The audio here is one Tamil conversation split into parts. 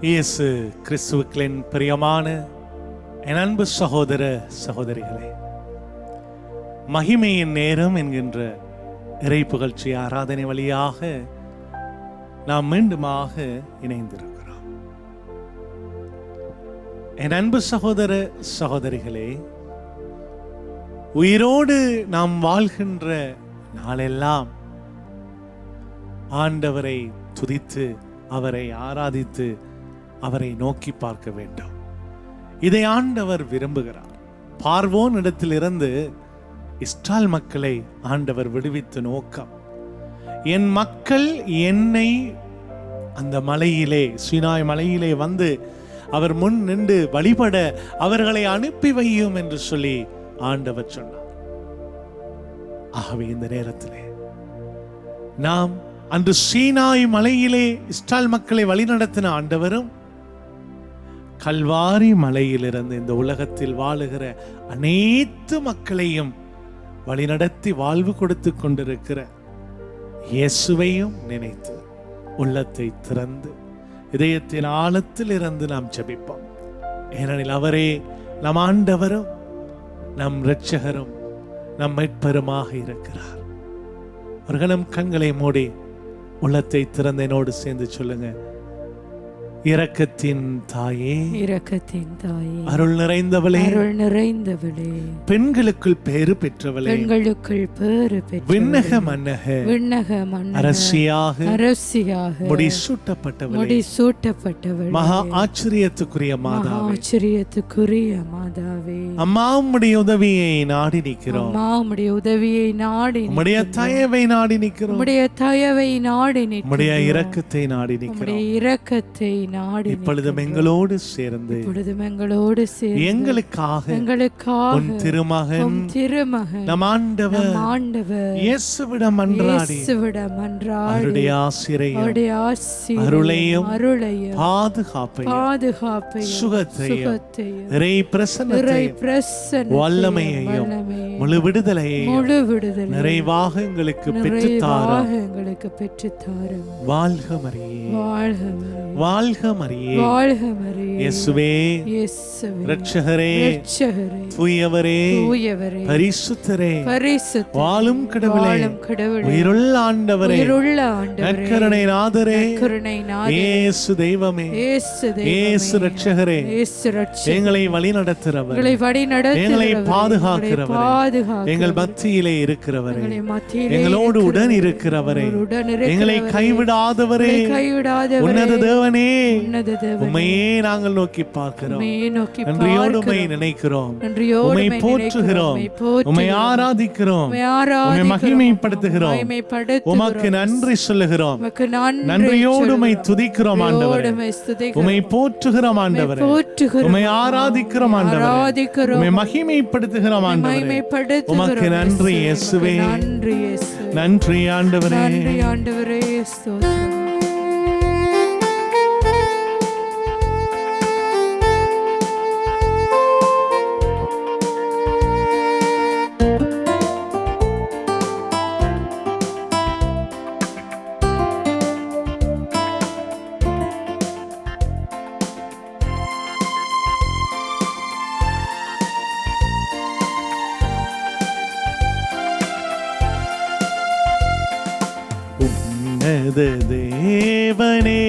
இயேசு கிறிஸ்துவுக்களின் பிரியமான என் அன்பு சகோதர சகோதரிகளே, மகிமையின் நேரம் என்கின்ற இறை புகழ்ச்சி ஆராதனை வழியாக நாம் மீண்டுமாக இணைந்திருக்கிறோம். என் அன்பு சகோதர சகோதரிகளே, உயிரோடு நாம் வாழ்கின்ற நாளெல்லாம் ஆண்டவரை துதித்து அவரை ஆராதித்து அவரை நோக்கி பார்க்க வேண்டும். இதை ஆண்டவர் விரும்புகிறார். பார்வோன் இடத்திலிருந்து இஸ்ராயேல் மக்களை ஆண்டவர் விடுவித்த நோக்கம், என் மக்கள் என்னை அந்த மலையிலே, சீனாய் மலையிலே வந்து அவர் முன் நின்று வழிபட அவர்களை அனுப்பி வையும் என்று சொல்லி ஆண்டவர் சொன்னார். ஆகவே இந்த நேரத்திலே நாம் அன்று சீனாய் மலையிலே இஸ்ராயேல் மக்களை வழிநடத்தின ஆண்டவரும், கல்வாரி மலையிலிருந்து இந்த உலகத்தில் வாழுகிற அனைத்து மக்களையும் வழிநடத்தி வாழ்வு கொடுத்து கொண்டிருக்கிற இயேசுவையும் நினைத்து உள்ளத்தை திறந்து இதயத்தின் ஆழத்தில் இருந்து நாம் ஜெபிப்போம். ஏனெனில் அவரே நம் ஆண்டவரும் நம் இரட்சகரும் நம் மீட்பருமாக இருக்கிறார். ஒரு நம் கண்களை மூடி உள்ளத்தை திறந்த என்னோடு சேர்ந்து சொல்லுங்க. இரக்கத்தின் தாயே, இரக்கத்தின் தாயே, அருள் நிறைந்தவளே, அருள் நிறைந்தவளே, பெண்களுக்குள் பேறு பெற்றவளே, பெண்களுக்குள் பேறு பெற்றவளே, விண்ணக மன்னக, விண்ணக மன்னக, அரசியாக, அரசியாக, முடிசூட்டப்பட்டவளே, முடிசூட்டப்பட்டவளே, மகா ஆச்சரியத்துக்குரிய மாதாவே, ஆச்சரியத்துக்குரிய மாதாவே, அம்மா உம்முடைய உதவியை நாடி நிற்கிறோம். அம்மா உம்முடைய உதவியை நாடி, உம்முடைய தயவை நாடி நிற்கிறோம். உம்முடைய தயவை நாடி நிற்கிறோம். உம்முடைய இரக்கத்தை நாடி நிற்கிறோம். உம்முடைய இரக்கத்தை நாடி இப்பொழுதும் எங்களோடு சேர்ந்து, இப்பொழுதும் எங்களோடு சேர்ந்து, எங்களுக்காக எங்களுக்காக உன் திருமகன் நம் ஆண்டவர் இயேசுவிடம் மன்றாடி அவருடைய ஆசிரையும் அருளையும் பாதுகாப்பையும் சுகத்தையும் இறை பிரசன்னத்தையும் வல்லமையையும் முழு விடுதலையையும் நிறைவாக எங்களுக்கு பெற்றுத்தாரும். வாழ்க மரியே, வாழ்க மரியே, வாழ்க மரியே, இயேசுவே, இரட்சகரே, தூயவரே, பரிசுத்தரே, வாழும் கடவுளே, உயிருள்ள ஆண்டவரே, நற்கருணை நாதரே, இயேசு தெய்வமே, இயேசு இரட்சகரே, எங்களை வழி நடத்துகிறவர், எங்களை பாதுகாக்கிறவரே, எங்கள் மத்தியிலே இருக்கிறவரே, எங்களோடு உடன் இருக்கிறவரே, எங்களை கைவிடாதவரே, உன்னத தேவனே, உம்மையே நாங்கள் நோக்கி பார்க்கிறோம். நன்றியோடு உம்மை நினைக்கிறோம், உம்மை போற்றுகிறோம், உம்மை ஆராதிக்கிறோம், உம்மை மகிமைப்படுத்துகிறோம், உமக்கு நன்றி சொல்லுகிறோம். நன்றியோடு உம்மை துதிக்கிறோம் ஆண்டவரே, உம்மை போற்றுகிறோம் ஆண்டவரே, உம்மை ஆராதிக்கிறோம் ஆண்டவரே, உம்மை மகிமைப்படுத்துகிறோம் ஆண்டவரே. உமக்கு நன்றி இயேசுவே, நன்றி ஆண்டவரே. தேவனே,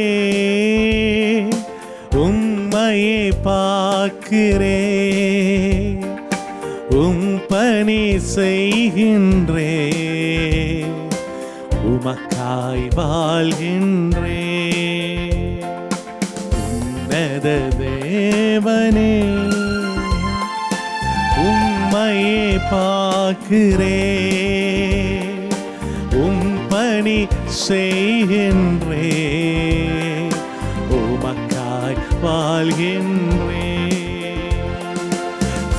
உம்மையே பார்க்கிறே, உம் பணி செய்கின்றே, உமக்காய் வாழ்கின்றே. உன்னத தேவனே, உம்மையே பார்க்கிறே, பணி செய்கின்றே, உமக்காய் வாழ்கின்றே.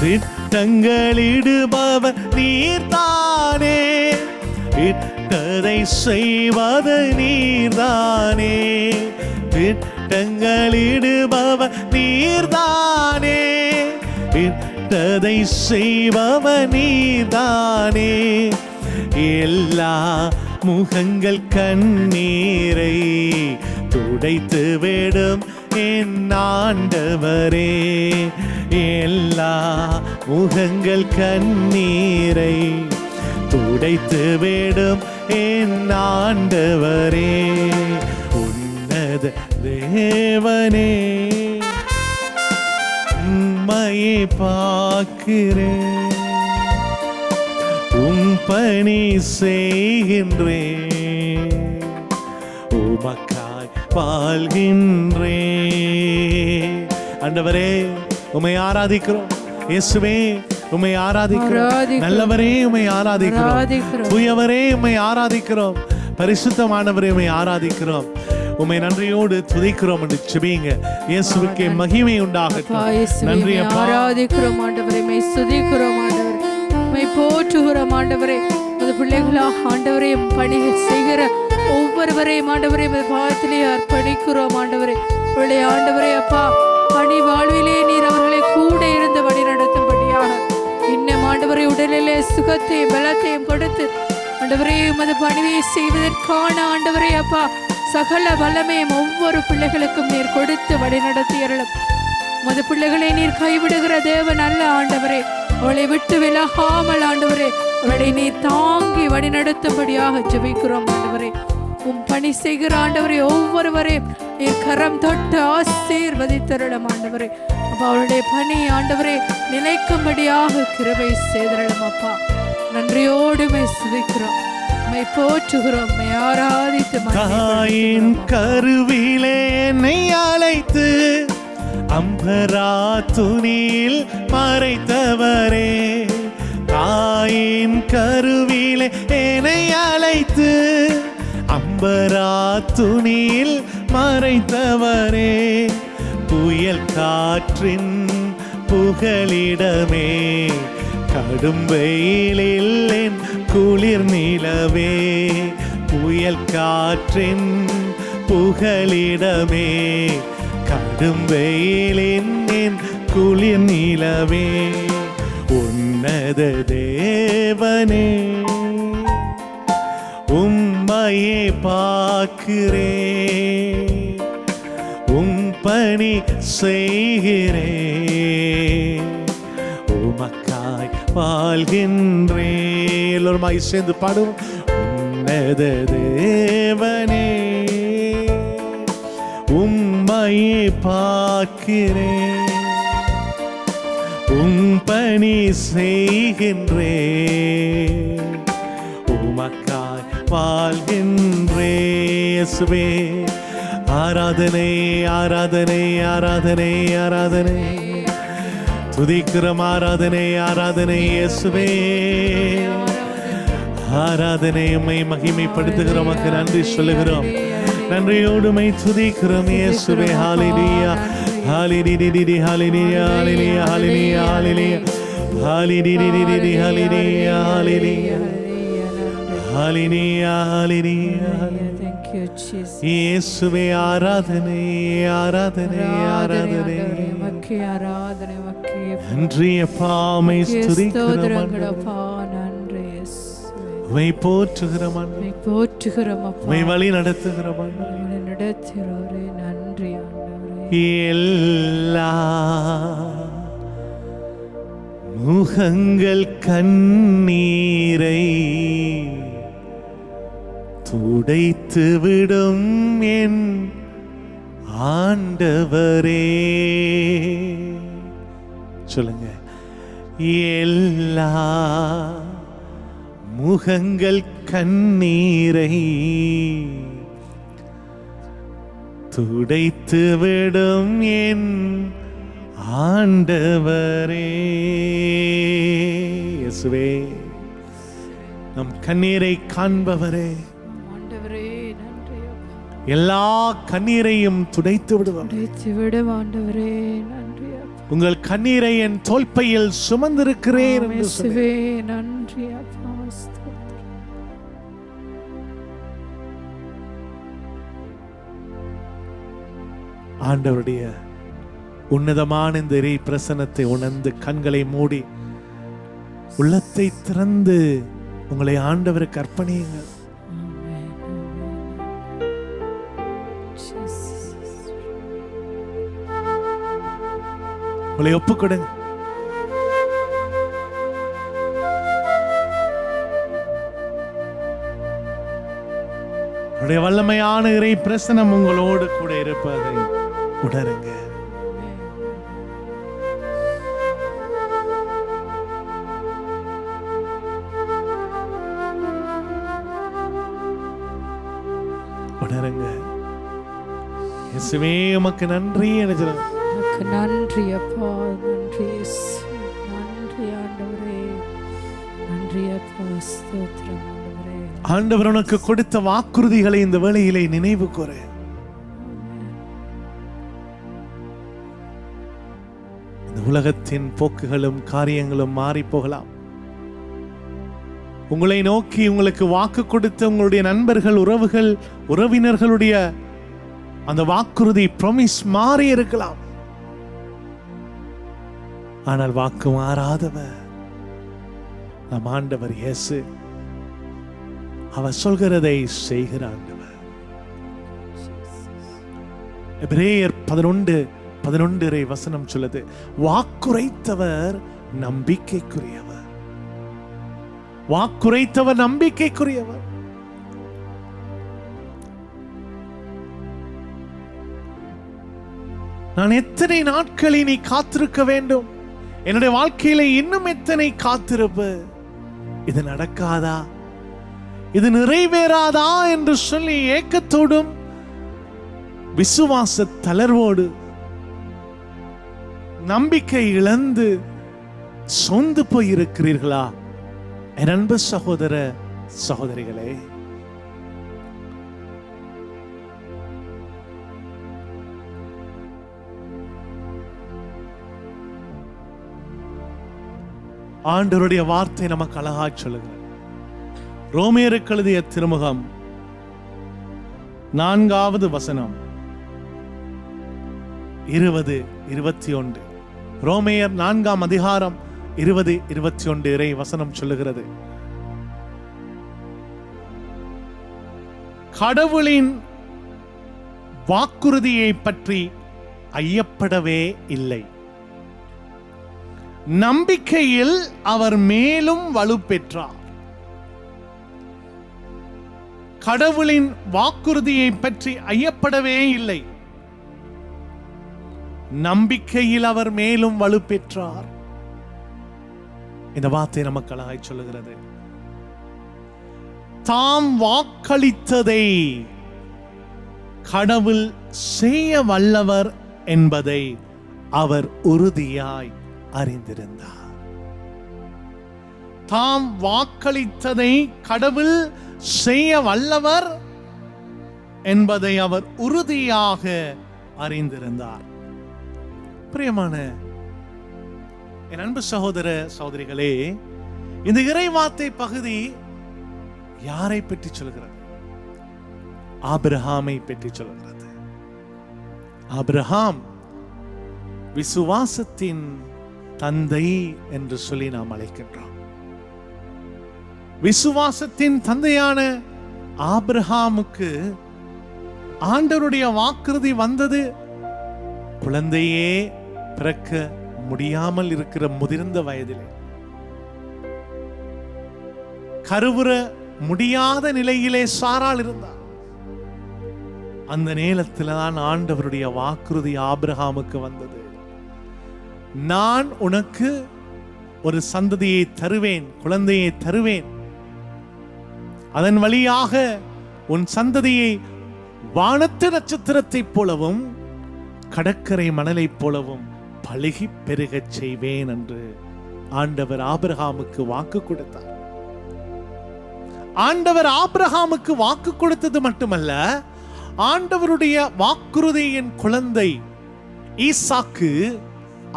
திட்டங்களிடுபவர் நீர்தானே, இட்டதை செய்வது நீர்தானே. திட்டங்களிடுபவர் நீர்தானே, இட்டதை செய்பவர் நீர்தானே. எல்லா முகங்கள் கண்ணீரை துடைத்து விடும் என் ஆண்டவரே. எல்லா முகங்கள் கண்ணீரை துடைத்து விடும் என் ஆண்டவரே. உன்னத தேவனே, உம்மையை பார்க்கிறேன், உம் பணி செய்கின்றேன், உமக்காய் வாழ்கின்றேன். ஆண்டவரே உம்மை ஆராதிக்கிறோம். இயேசுவே உம்மை ஆராதிக்கிறோம். நல்லவரே உம்மை ஆராதிக்கிறோம். தூயவரே உம்மை ஆராதிக்கிறோம். பரிசுத்தமானவரே உம்மை ஆராதிக்கிறோம். உம்மை நன்றியோடு துதிக்கிறோம் என்று செபியுங்க. இயேசுவுக்கே மகிமை உண்டாகட்டும். நன்றி அப்பா. ஆராதிக்கிறோம் ஆண்டவரே, மை துதிக்கிறோம் ஆண்டவரே, மை போற்றுகிறோம் ஆண்டவரே. அந்த பிள்ளைகளாக ஆண்டவரே பணிகள் செய்கிற ஒவ்வொருவரையும் ஆண்டவரே பாதத்திலே அர்ப்பணிக்கிறோம் ஆண்டவரே. அவருடைய ஆண்டவரே அப்பா பணி வாழ்விலே நீர் அவர்களை கூட இருந்து வழி நடத்தும்படியாக இன்னும் ஆண்டவரே உடலிலே சுகத்தையும் பலத்தையும் கொடுத்து ஆண்டவரே உமது பணியை செய்வதற்கான ஆண்டவரே அப்பா சகல வல்லமையும் ஒவ்வொரு பிள்ளைகளுக்கும் நீர் கொடுத்து வழி நடத்தியருளும். உமது பிள்ளைகளை நீர் கைவிடுகிற தேவன் அல்ல ஆண்டவரே. அவளை விட்டு விலகாமல் ஆண்டவரே அவளை நீர் தாங்கி வழி நடத்தும்படியாக ஜெபிக்கிறோம் ஆண்டவரே. உம் பணி செய்கிற ஆண்டவரே ஒவ்வொருவரையும் நீர் கரம் தொட்டு ஆசீர்வதித்தருளும் ஆண்டவரே. அப்பா அவருடைய பணி ஆண்டவரே நிலைக்கும்படியாக கிருபை செய்தருளும் அப்பா. நன்றியோடுமே சுதிக்கிறோம், மை போற்றுகிறோம், மை ஆராதித்து. தாயின் கருவிலே என்னை அழைத்து அம்பரா துணியில் மறைத்தவரே. தாயின் கருவிலே என்னை அழைத்து அம்பரா துணியில் மறைத்தவரே. புயல் காற்றின் புகலிடமே, கடும் வெயிலில் என் குளிர் நிலவே. புயல் காற்றின் புகலிடமே, கடும் வெயிலின் என் குளிர் நிலவே. உன்னத தேவனே, உம்மையே பார்க்கிறேன், உம் பணி செய்கிறேன், உமக்காய் வாழ்கின்றேன். எல்லோருமாய் சேர்ந்து பாடும். உன்னத தேவனே, உம்மையே பார்க்கிறேன், உம் பணி செய்கின்றேன், உமக்காய் வாழ்கின்றேன். இயேசுவே ஆராதனை ஆராதனை ஆராதனை ஆராதனை துதிக்கிறோம். ஆராதனை ஆராதனை இயேசுவே ஆராதனை. உம்மை மகிமைப்படுத்துகிறோம், உமக்கு நன்றி சொல்லுகிறோம். நன்றியோடு உம்மை துதிக்கிறோம் இயேசுவே. ஹalleluya ஹalleluya ஹalleluya ஹalleluya ஹalleluya ஹalleluya ஹalleluya ஹalleluya ஹalleluya ஹalleluya. Thank you Jesus. இயேசுவே ஆராதனை ஆராதனை ஆராதனை. உமக்கு ஆராதனை, உமக்கு நன்றி அப்பா. உம்மை துதிக்கிறோம், அப்பா. நன்றி இயேசுவே. உம்மை போற்றுகிறோம், உம்மை போற்றுகிறோம் அப்பா. உம்மை வழி நடத்துகிறோம். உம்மை நடத்துகிறோரே, நன்றி ஆண்டவரே. எல்லா முகங்கள் கண்ணீரை துடைத்து விடும் என் ஆண்டவரே. சொல்லுங்க. எல்லா முகங்கள் கண்ணீரை துடைத்து விடும் என் ஆண்டவரே. இயேசுவே நம் கண்ணீரை காண்பவரே, ஆண்டவரே நன்றி அப்பா. எல்லா கண்ணீரையும் துடைத்து விடுவார். துடைத்து விடும் ஆண்டவரே, நன்றி அப்பா. உங்கள் கண்ணீரை என் தோள்பையில் சுமந்திருக்கிறேன் என்று சொன்னீர். இயேசுவே நன்றி அப்பா. ஸ்தோத்திரம். ஆண்டவருடைய உன்னதமான இந்த இறை பிரசன்னத்தை உணர்ந்து கண்களை மூடி உள்ளத்தை திறந்து உங்களை ஆண்டவருக்கு அர்ப்பணியுங்கள். Amen, amen. Jesus. உங்களை ஒப்புக்கொடுங்க. உடைய வல்லமையான இறை பிரசனம் உங்களோடு கூட இருப்பதை உணருங்க. உணருங்க. இயேசுவே உமக்கு நன்றி. உமக்கு நன்றி அப்பா, நன்றி நன்றி ஆண்டவரே, நன்றி அப்பா, ஸ்தோத்திரம் ஆண்டவரே. ஆண்டவர் உனக்கு கொடுத்த வாக்குறுதிகளை இந்த வேளையிலே நினைவு கூற. இந்த உலகத்தின் போக்குகளும் காரியங்களும் மாறி போகலாம். உங்களை நோக்கி உங்களுக்கு வாக்கு கொடுத்த உங்களுடைய நண்பர்கள், உறவுகள், உறவினர்களுடைய அந்த வாக்குறுதி ப்ராமிஸ் மாறி இருக்கலாம். ஆனால் வாக்கு மாறாதவர் நம் ஆண்டவர் இயேசு. அவர் சொல்கிறதை செய்கிற ஆண்டவர். எபிரேயர் 11:11 வசனம் சொல்லுது, வாக்குரைத்தவர் நம்பிக்கைக்குரியவர். வாக்குரைத்தவர் நம்பிக்கைக்குரியவர். நான் எத்தனை நாட்களை நீ காத்திருக்க வேண்டும்? என்னுடைய வாழ்க்கையில இன்னும் எத்தனை காத்திருப்பு? இது நடக்காதா, இது நிறைவேறாதா என்று சொல்லி ஏக்கத்தோடும் விசுவாச தளர்வோடு நம்பிக்கை இழந்து சொந்து போய் இருக்கிறீர்களா? என் அன்பு சகோதர சகோதரிகளே, ஆண்டவருடைய வார்த்தை நமக்கு அழகாய் சொல்லுகிறது. ரோமேயருக்கு எழுதிய திருமுகம் 4வது வசனம் 20-21. ரோமேயர் 4ஆம் அதிகாரம் 20-21 இறை வசனம் சொல்லுகிறது, கடவுளின் வாக்குறுதியை பற்றி ஐயப்படவே இல்லை. நம்பிக்கையில் அவர் மேலும் வலுப்பெற்றார். கடவுளின் வாக்குறுதியை பற்றி ஐயப்படவே இல்லை. நம்பிக்கையில் அவர் மேலும் வலுப்பெற்றார். இந்த வார்த்தை நமக்கு அழகாய் சொல்லுகிறது. தாம் வாக்களித்ததை கடவுள் செய்ய வல்லவர் என்பதை அவர் உறுதியாய் அறிந்திருந்தார். தாம் வாக்களித்ததை கடவுள் செய்ய வல்லவர் என்பதை அவர் உறுதியாக அறிந்திருந்தார். பிரியமான என் அன்பு சகோதர சகோதரிகளே, இந்த இறைவார்த்தை பகுதி யாரை பற்றி சொல்கிறது? ஆபிரகாமை பற்றி சொல்கிறது. ஆபிரகாம் விசுவாசத்தின் தந்தை என்று சொல்லி நாம் அழைக்கின்றோம். விசுவாசத்தின் தந்தையான ஆபிரகாமுக்கு ஆண்டவருடைய வாக்குறுதி வந்தது. குழந்தையே பிறக்க முடியாமல் இருக்கிற முதிர்ந்த வயதிலே, கருவுற முடியாத நிலையிலே சாராள் இருந்தார். அந்த நேரத்தில் தான் ஆண்டவருடைய வாக்குறுதி ஆபிரகாமுக்கு வந்தது. நான் உனக்கு ஒரு சந்ததியை தருவேன், குழந்தையை தருவேன். அதன் வழியாக உன் சந்ததியை வானத்து நட்சத்திரத்தைப் போலவும் கடற்கரை மணலைப் போலவும் பழுகி பெருகச் செய்வேன் என்று ஆண்டவர் ஆபிரகாமுக்கு வாக்கு கொடுத்தார். ஆண்டவர் ஆபிரகாமுக்கு வாக்கு கொடுத்தது மட்டுமல்ல, ஆண்டவருடைய வாக்குறுதியின் குழந்தை ஈசாக்கு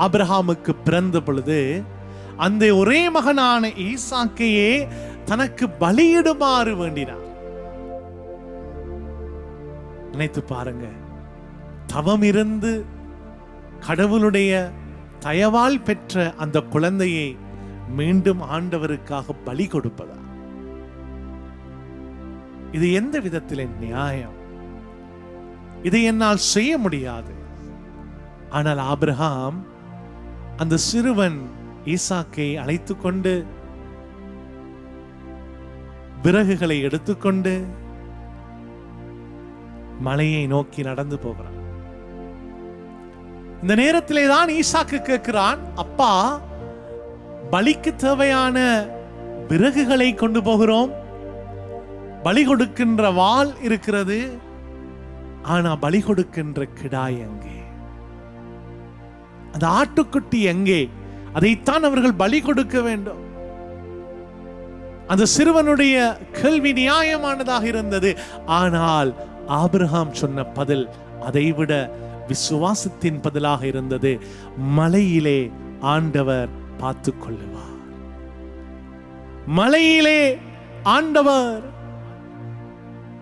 ஆபிரகாமுக்கு பிறந்த பொழுது அந்த ஒரே மகனான ஈசாக்கையே தனக்கு பலியிடுமாறு வேண்டினார். நினைத்து பாருங்க, தவம் இருந்து கடவுளுடைய தயவால் பெற்ற அந்த குழந்தையை மீண்டும் ஆண்டவருக்காக பலி கொடுப்பதா? இது எந்த விதத்திலே நியாயம்? இதை என்னால் செய்ய முடியாது. ஆனால் ஆபிரகாம் அந்த சிறுவன் ஈசாக்கை அழைத்து கொண்டு விறகுகளை எடுத்துக்கொண்டு மலையை நோக்கி நடந்து போகிறான். இந்த நேரத்திலே தான் ஈசாக்கு கேட்கிறான், அப்பா, பலிக்கு தேவையான விறகுகளை கொண்டு போகிறோம், பலி கொடுக்கின்ற வாள் இருக்கிறது, ஆனா பலி கொடுக்கின்ற கிடாய் எங்கே? அந்த ஆட்டுக்குட்டி எங்கே? அதைத்தான் அவர்கள் பலி கொடுக்க வேண்டும். அந்த சிறுவனுடைய கேள்வி நியாயமானதாக இருந்தது. ஆனால் ஆபிரகாம் சொன்ன பதில் அதைவிட விசுவாசத்தின் பதிலாக இருந்தது. மலையிலே ஆண்டவர் பார்த்து கொள்ளுவார். மலையிலே ஆண்டவர்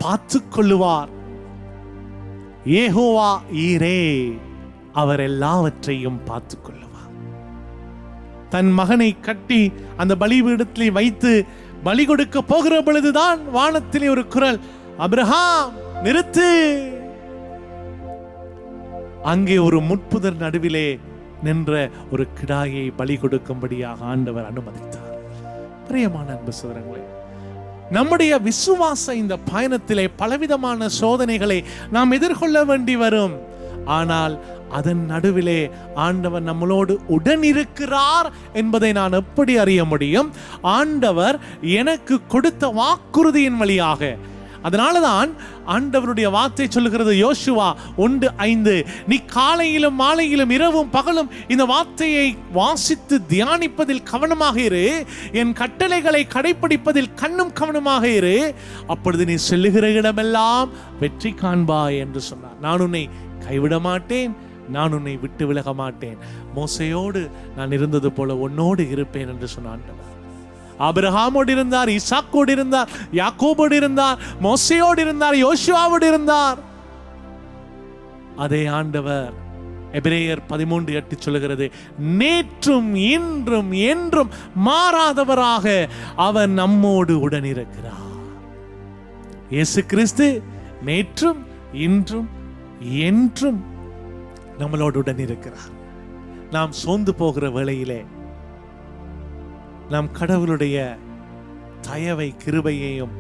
பார்த்து கொள்ளுவார். யெகோவா ஈரே, அவர் எல்லாவற்றையும் பார்த்து கொள்ளுவார். தன் மகனை கட்டி அந்த பலிபீடத்திலே வைத்து பலி கொடுக்க போகிற பொழுதுதான் வானத்திலே ஒரு குரல், ஆபிரகாம் நிறுத்து. அங்கே ஒரு முட்புதர் நடுவிலே நின்ற ஒரு கிடாயை பலி கொடுக்கும்படியாக ஆண்டவர் அனுமதித்தார். பிரியமான அன்பு சகோதரர்களே, நம்முடைய விசுவாச இந்த பயணத்திலே பலவிதமான சோதனைகளை நாம் எதிர்கொள்ள வேண்டி வரும். ஆனால் அதன் நடுவிலே ஆண்டவர் நம்மளோடு உடன் இருக்கிறார் என்பதை நான் எப்படி அறிய முடியும்? ஆண்டவர் எனக்கு கொடுத்த வாக்குறுதியின் வழியாக. அதனாலதான் ஆண்டவருடைய வார்த்தை சொல்லுகிறது, யோசுவா 1:5, நீ காலையிலும் மாலையிலும் இரவும் பகலும் இந்த வார்த்தையை வாசித்து தியானிப்பதில் கவனமாக இரு, என் கட்டளைகளை கடைபிடிப்பதில் கண்ணும் கவனமாக இரு, அப்பொழுது நீ செல்லுகிற இடமெல்லாம் வெற்றி காண்பாய் என்று சொன்னார். நான் உன்னை கைவிட மாட்டேன், நான் உன்னை விட்டு விலக மாட்டேன், மோசையோடு நான் இருந்தது போல உன்னோடு இருப்பேன் என்று சொன்னான். ஆபிரகாமோடு இருந்தார், ஈசாக்கோடு இருந்தார், யாக்கோபோடு இருந்தார், மோசையோடு இருந்தார், யோசுவாவோடு இருந்தார். அதே ஆண்டவர் எபிரேயர் 13:8 சொல்லுகிறது, நேற்றும் இன்றும் என்றும் மாறாதவராக அவர் நம்மோடு உடன் இருக்கிறார். இயேசு கிறிஸ்து நேற்றும் இன்றும் என்றும் நம்மளோடு உடன் இருக்கிறார். நாம் சோர்ந்து போகிற வேளையிலே நாம் கடவுளுடைய தயவை, கிருபையையும்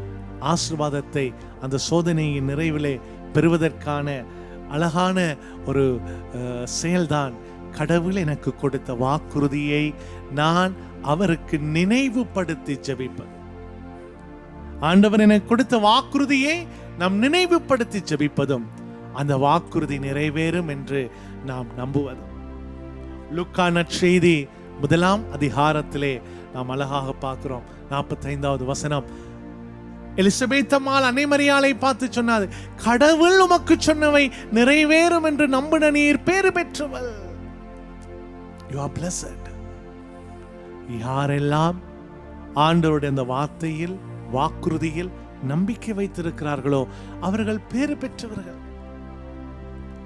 ஆசீர்வாதத்தை அந்த சோதனையின் நிறைவிலே பெறுவதற்கான அழகான ஒரு செயல்தான் கடவுள் எனக்கு கொடுத்த வாக்குறுதியை நான் அவருக்கு நினைவுபடுத்தி ஜெபிப்பது. ஆண்டவர் எனக்கு கொடுத்த வாக்குறுதியை நாம் நினைவுபடுத்தி ஜெபிப்பதும் அந்த வாக்குறுதி நிறைவேறும் என்று நாம் நம்புவதும். லூக்கா நற்செய்தி 1ஆம் அதிகாரத்திலே நாம் அழகாக பார்க்கிறோம். 45வது வசனம், எலிசபெத் அம்மாள் அன்னை மரியாளை பார்த்து சொன்னாது, கடவுள் உமக்கு சொன்னவை நிறைவேறும் என்று நம்பின நீர் பேறு பெற்றவள். You are blessed. யாரெல்லாம் ஆண்டவருடைய அந்த வார்த்தையில், வாக்குறுதியில் நம்பிக்கை வைத்திருக்கிறார்களோ அவர்கள் பேறு பெற்றவர்கள்.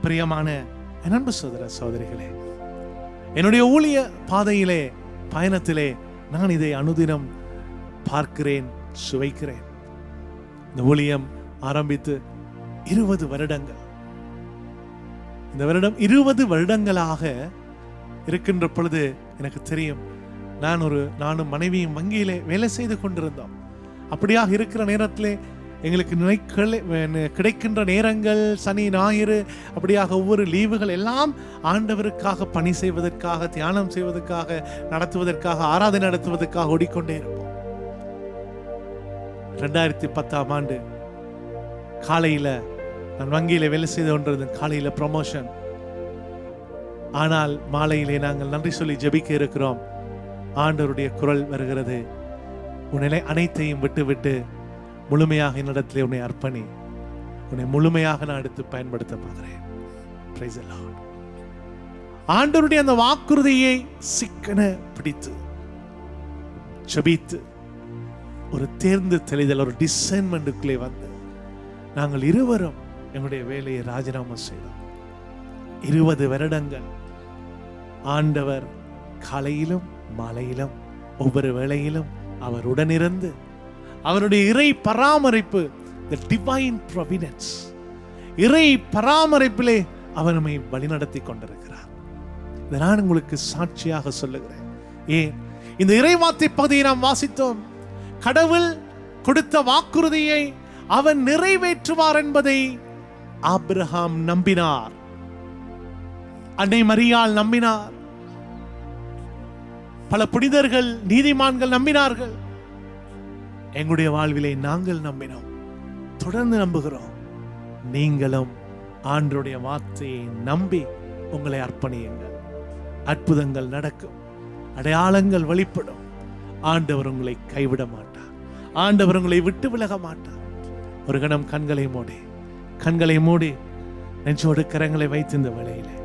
பிரியமான என் அன்பு சகோதர சகோதரிகளே, என்னுடைய ஊழிய பாதையிலே, பயணத்திலே நான் இதை அனுதினம் பார்க்கிறேன், சுவைக்கிறேன். இந்த ஊழியம் ஆரம்பித்து 20 வருடங்கள், இந்த வருடம் 20 வருடங்களாக இருக்கின்ற பொழுது எனக்கு தெரியும், நானும் மனைவியும் வங்கியிலே வேலை செய்து கொண்டிருந்தோம். அப்படியாக இருக்கிற நேரத்திலே எங்களுக்கு கிடைக்கின்ற நேரங்கள், சனி ஞாயிறு, அப்படியாக ஒவ்வொரு லீவுகள் எல்லாம் ஆண்டவருக்காக பணி செய்வதற்காக, தியானம் செய்வதற்காக, நடத்துவதற்காக, ஆராதனை நடத்துவதற்காக ஓடிக்கொண்டே இருப்போம். 2010ஆம் ஆண்டு காலையில நான் வங்கியில வேலை செய்து கொண்டிருந்தேன். காலையில ப்ரமோஷன். ஆனால் மாலையிலே நாங்கள் நன்றி சொல்லி ஜெபிக்க இருக்கிறோம். ஆண்டவருடைய குரல் வருகிறது, உன்னை அனைத்தையும் விட்டு முழுமையாக என்னிடத்திலே உன்னை அர்ப்பணி, உன்னை முழுமையாக நான் எடுத்து பயன்படுத்த போகிறேன். Praise the Lord. ஆண்டவருடைய அந்த வாக்குறுதியை சிக்கன பிடித்து ஜெபித்து ஒரு தேர்ந்து தெளிதல், ஒரு டிசைன்மெண்ட்டுக்குள்ளே வந்து நாங்கள் இருவரும் எங்களுடைய வேலையை ராஜினாமா செய்தோம். 20 வருடங்கள் ஆண்டவர் காலையிலும் மாலையிலும் ஒவ்வொரு வேளையிலும் அவர் உடனிருந்து அவருடைய இறை பராமரிப்பு, the divine providence, இறை பராமரிப்பிலே அவர் நம்மை வழிநடத்தி கொண்டிருக்கிறார். இதை நான் உங்களுக்கு சாட்சியாக சொல்லுகிறேன். ஏன் இந்த இறைவார்த்தை பகுதியை நாம் வாசித்தோம். கடவுள் கொடுத்த வாக்குறுதியை அவன் நிறைவேற்றுவார் என்பதை ஆபிரகாம் நம்பினார், அன்னை மரியாள் நம்பினார், பல புனிதர்கள் நீதிமான்கள் நம்பினார்கள். எங்களுடைய வாழ்விலே நாங்கள் நம்பினோம், தொடர்ந்து நம்புகிறோம். நீங்களும் ஆண்டவருடைய வார்த்தையை நம்பி உங்களை அர்ப்பணியுங்கள். அற்புதங்கள் நடக்கும், அடையாளங்கள் வெளிப்படும். ஆண்டவர் உங்களை கைவிட மாட்டார், ஆண்டவர் உங்களை விட்டு விலக மாட்டார். ஒரு கணம் கண்களை மூடி நெஞ்சோடு கரங்களை வைத்து இந்த வேளையிலே,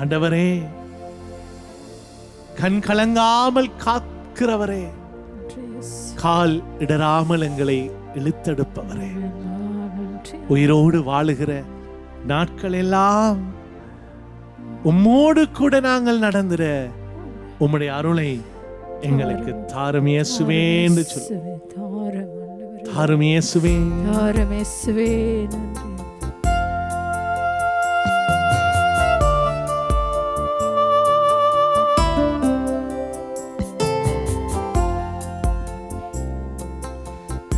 ஆண்டவரே, கண் கலங்காமல் காக்கிறவரே, கால் இடராமல் எங்களை இழுத்தெடுப்பவரே, உயிரோடு வாழுகிற நாட்கள் எல்லாம் உம்மோடு கூட நாங்கள் நடந்துற உம்முடைய அருளை எங்களுக்கு தாரும் இயேசுவே என்று சொல்லு. தாரும் இயேசுவே, தாரும் இயேசுவே. நன்றி.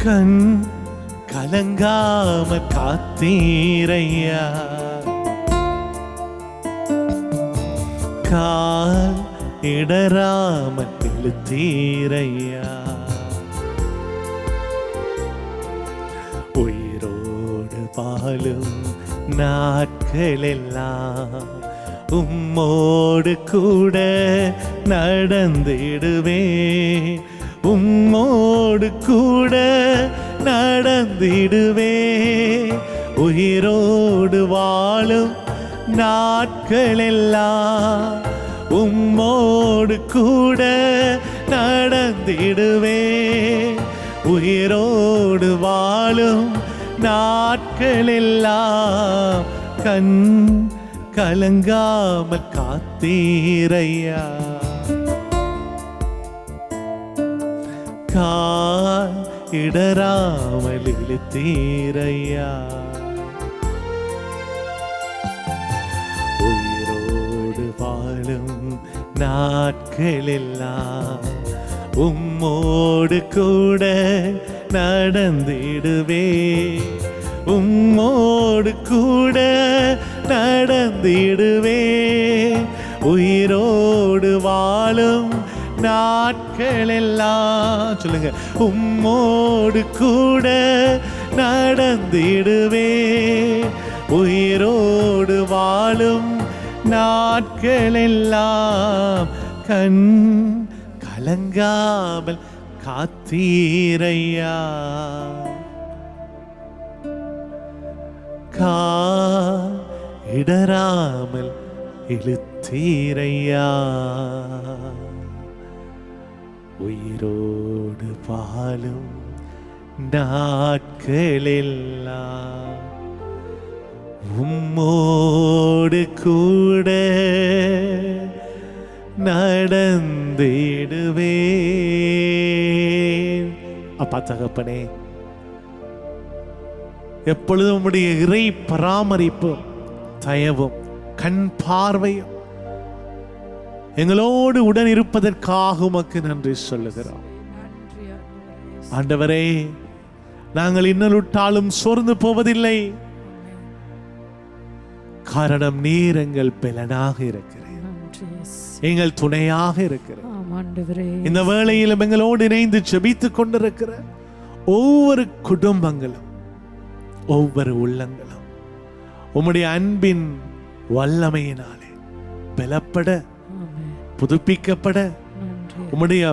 கண் கலங்காம காத்தீரையா, கால் இடராம இழுத்தீரையா, உயிரோடு வாழும் நாட்களெல்லாம் உம்மோடு கூட நடந்திடுவே, உம்மோடு கூட நடந்திடுவே, உயிரோடு வாழும் நாட்களெல்லாம் உம்மோடு கூட நடந்திடுவே, உயிரோடு வாழும் நாட்களெல்லாம் கண் கலங்காமல் காத்தீரையா, கால் இடராமல் இழுத்தீரையா, உயிரோடு வாழும் நாட்களெல்லாம் உம்மோடு கூட நடந்திடுவே, உம்மோடு கூட நடந்திடுவே, உயிரோடு வாழும் நாட்களெல்லாம் சொல்லுங்க, உம்மோடு கூட நடந்திடுவே, உயிரோடு வாழும் நாட்களெல்லாம் கண் கலங்காமல் காத்தீரையா, கால் இடராமல் இழுத்தீரையா, உயிரோடு வாழும் நாட்களெல்லாம் உம்மோடு கூட நடந்திடுவேன். அப்பா தகப்பனே, எப்பொழுதும் உம்முடைய இறை பராமரிப்பும் தயவும் கண் பார்வையும் எங்களோடு உடன் இருப்பதற்காக உமக்கு நன்றி சொல்லுகிறோம். ஆண்டவரே, நாங்கள் இன்னலுற்றாலும் சோர்ந்து போவதில்லை. காரணம் நீர் எங்கள் பலனாக இருக்கிறேன், எங்கள் துணையாக இருக்கிறேன். இந்த வேளையிலும் எங்களோடு இணைந்து ஜெபித்துக் கொண்டிருக்கிற ஒவ்வொரு குடும்பங்களும், ஒவ்வொரு உள்ளங்களும் உம்முடைய அன்பின் வல்லமையினாலே பலப்பட, புதுப்பிக்கப்பட, உம்முடைய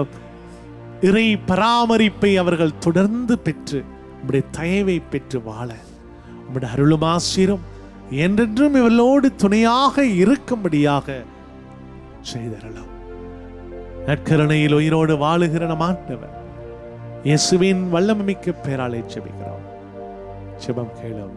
இறை பராமரிப்பை அவர்கள் தொடர்ந்து பெற்று, உம்முடைய தயவை பெற்று வாழ உம்முடைய அருளும் ஆசீரும் என்றென்றும் இவர்களோடு துணையாக இருக்கும்படியாக செய்தரலாம். நற்கருணையில் உயிரோடு வாழுகிற நம் ஆண்டவர் இயேசுவின் வல்லமைமிக்க பெயராலே ஜெபிக்கிறோம். ஜெபம் கேளும்.